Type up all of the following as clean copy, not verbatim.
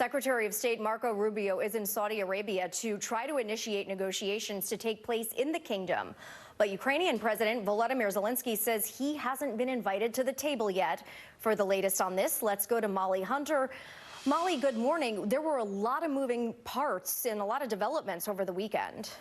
Secretary of State Marco Rubio is in Saudi Arabia to try to initiate negotiations to take place in the kingdom. But Ukrainian President Volodymyr Zelensky says he hasn't been invited to the table yet. For the latest on this, let's go to Molly Hunter. Molly, good morning. There were a lot of moving parts and a lot of developments over the weekend.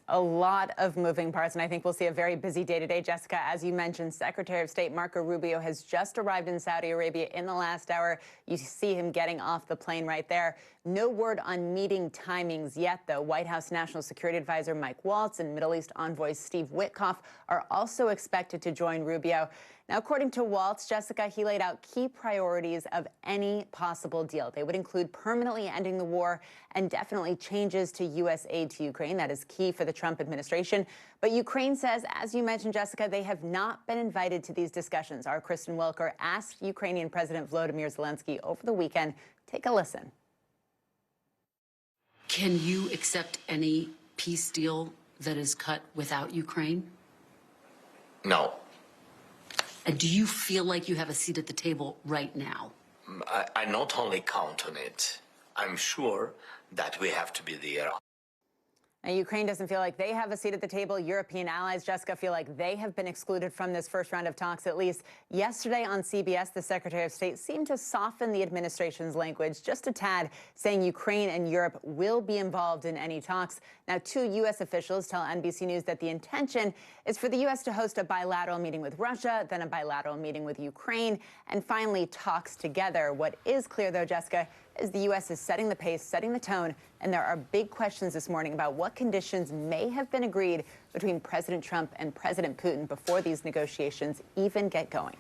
A lot of moving parts, and I think we'll see a very busy day today. Jessica, as you mentioned, Secretary of State Marco Rubio has just arrived in Saudi Arabia in the last hour. You see him getting off the plane right there. No word on meeting timings yet, though. White House National Security Advisor Mike Waltz and Middle East envoy Steve Witkoff are also expected to join Rubio. Now, according to Waltz, Jessica, he laid out key priorities of any possible deal. They would include permanently ending the war and definitely changes to U.S. aid to Ukraine. That is key for the Trump administration. But Ukraine says, as you mentioned, Jessica, they have not been invited to these discussions. Our Kristen Welker asked Ukrainian President Volodymyr Zelensky over the weekend. Take a listen. Can you accept any peace deal that is cut without Ukraine? No. And do you feel like you have a seat at the table right now? I not only count on it, I'm sure that we have to be there. Now, Ukraine doesn't feel like they have a seat at the table. European allies, Jessica, feel like they have been excluded from this first round of talks, at least. Yesterday on CBS, the Secretary of State seemed to soften the administration's language just a tad, saying Ukraine and Europe will be involved in any talks. Now, two U.S. officials tell NBC News that the intention is for the U.S. to host a bilateral meeting with Russia, then a bilateral meeting with Ukraine, and finally talks together. What is clear, though, Jessica, is the U.S. is setting the pace, setting the tone, and there are big questions this morning about what conditions may have been agreed between President Trump and President Putin before these negotiations even get going.